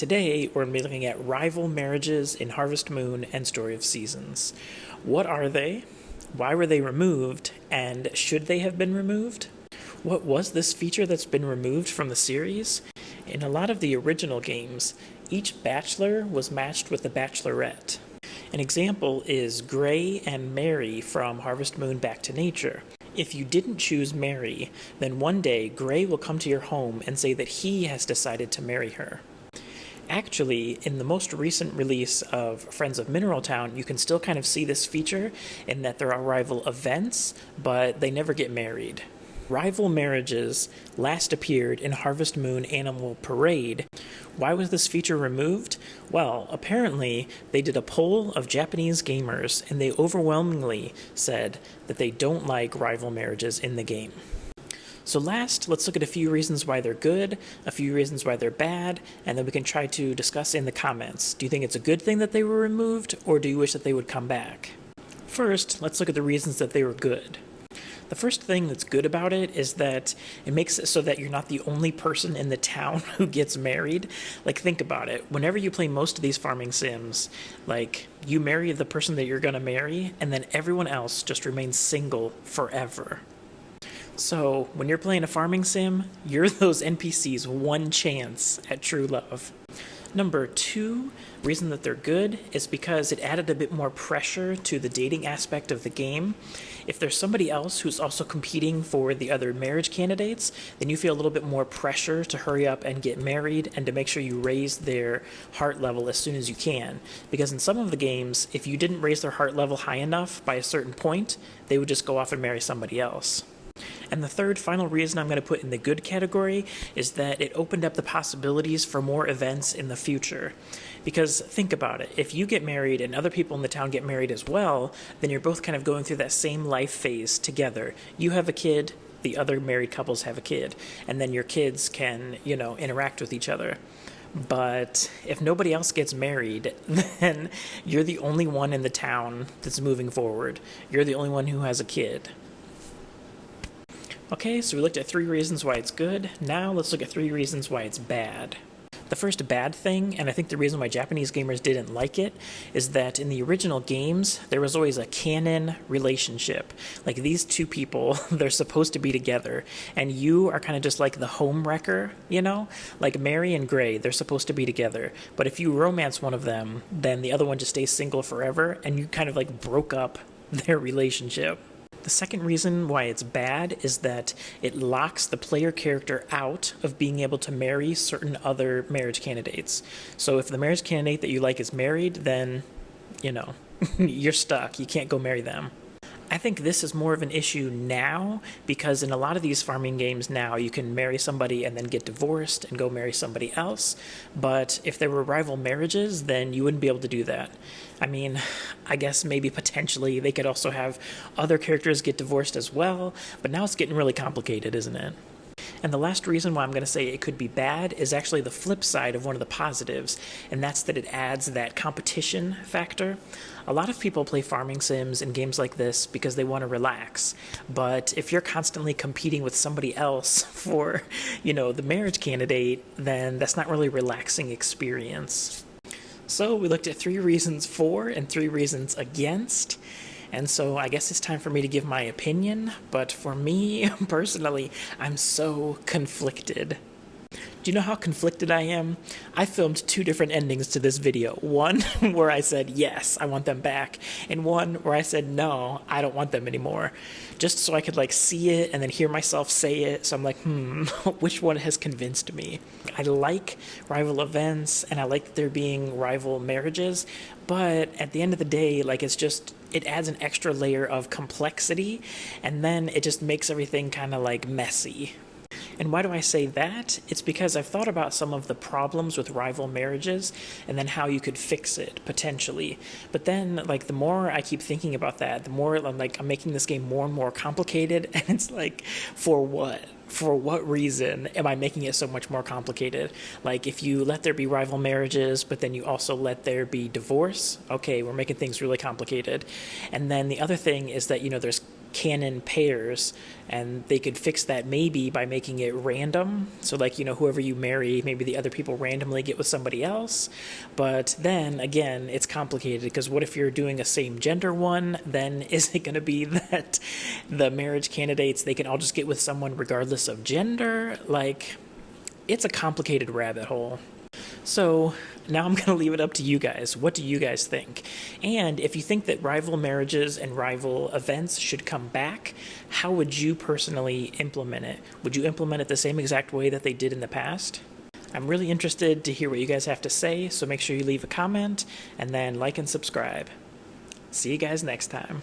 today we're going to be looking at rival marriages in Harvest Moon and Story of Seasons. What are they? Why were they removed? And should they have been removed? What was this feature that's been removed from the series? In a lot of the original games, each bachelor was matched with a bachelorette. An example is Gray and Mary from Harvest Moon Back to Nature. If you didn't choose Mary, then one day Gray will come to your home and say that he has decided to marry her. Actually, in the most recent release of Friends of Mineral Town, you can still kind of see this feature in that there are rival events, but they never get married. Rival marriages last appeared in Harvest Moon Animal Parade. Why was this feature removed? Well, apparently they did a poll of Japanese gamers and they overwhelmingly said that they don't like rival marriages in the game. So last, let's look at a few reasons why they're good, a few reasons why they're bad, and then we can try to discuss in the comments. Do you think it's a good thing that they were removed, or do you wish that they would come back? First, let's look at the reasons that they were good. The first thing that's good about it is that it makes it so that you're not the only person in the town who gets married. Like, think about it. Whenever you play most of these farming sims, like, you marry the person that you're going to marry, and then everyone else just remains single forever. So, when you're playing a farming sim, you're those NPCs' one chance at true love. Number two reason that they're good is because it added a bit more pressure to the dating aspect of the game. If there's somebody else who's also competing for the other marriage candidates, then you feel a little bit more pressure to hurry up and get married and to make sure you raise their heart level as soon as you can. Because in some of the games, if you didn't raise their heart level high enough by a certain point, they would just go off and marry somebody else. And the third final reason I'm going to put in the good category is that it opened up the possibilities for more events in the future. Because think about it, if you get married and other people in the town get married as well, then you're both kind of going through that same life phase together. You have a kid, the other married couples have a kid, and then your kids can, interact with each other. But if nobody else gets married, then you're the only one in the town that's moving forward. You're the only one who has a kid. Okay, so we looked at 3 reasons why it's good. Now let's look at 3 reasons why it's bad. The first bad thing, and I think the reason why Japanese gamers didn't like it, is that in the original games, there was always a canon relationship. Like, these two people, they're supposed to be together, and you are kind of just like the home wrecker, Like Mary and Gray, they're supposed to be together. But if you romance one of them, then the other one just stays single forever, and you kind of like broke up their relationship. The second reason why it's bad is that it locks the player character out of being able to marry certain other marriage candidates. So if the marriage candidate that you like is married, then, you're stuck. You can't go marry them. I think this is more of an issue now because in a lot of these farming games now you can marry somebody and then get divorced and go marry somebody else. But if there were rival marriages, then you wouldn't be able to do that. I mean, I guess maybe potentially they could also have other characters get divorced as well, but now it's getting really complicated, isn't it? And the last reason why I'm going to say it could be bad is actually the flip side of one of the positives, and that's that it adds that competition factor. A lot of people play farming sims and games like this because they want to relax, but if you're constantly competing with somebody else for, the marriage candidate, then that's not really a relaxing experience. So we looked at 3 reasons for and 3 reasons against. And so I guess it's time for me to give my opinion, but for me, personally, I'm so conflicted. Do you know how conflicted I am? I filmed 2 different endings to this video. One where I said, yes, I want them back, and one where I said, no, I don't want them anymore. Just so I could see it and then hear myself say it. So I'm like, which one has convinced me? I like rival events and I like there being rival marriages, but at the end of the day, it adds an extra layer of complexity, and then it just makes everything kind of messy. And why do I say that? It's because I've thought about some of the problems with rival marriages and then how you could fix it, potentially. But then, the more I keep thinking about that, the more I'm making this game more and more complicated, and it's for what? For what reason am I making it so much more complicated? If you let there be rival marriages, but then you also let there be divorce, okay, we're making things really complicated. And then the other thing is that, there's canon pairs, and they could fix that maybe by making it random. So like, whoever you marry, maybe the other people randomly get with somebody else. But then again, it's complicated, because what if you're doing a same gender one? Then is it going to be that the marriage candidates, they can all just get with someone regardless of gender? Like, it's a complicated rabbit hole. So now I'm going to leave it up to you guys. What do you guys think? And if you think that rival marriages and rival events should come back, how would you personally implement it? Would you implement it the same exact way that they did in the past? I'm really interested to hear what you guys have to say, so make sure you leave a comment and then like and subscribe. See you guys next time.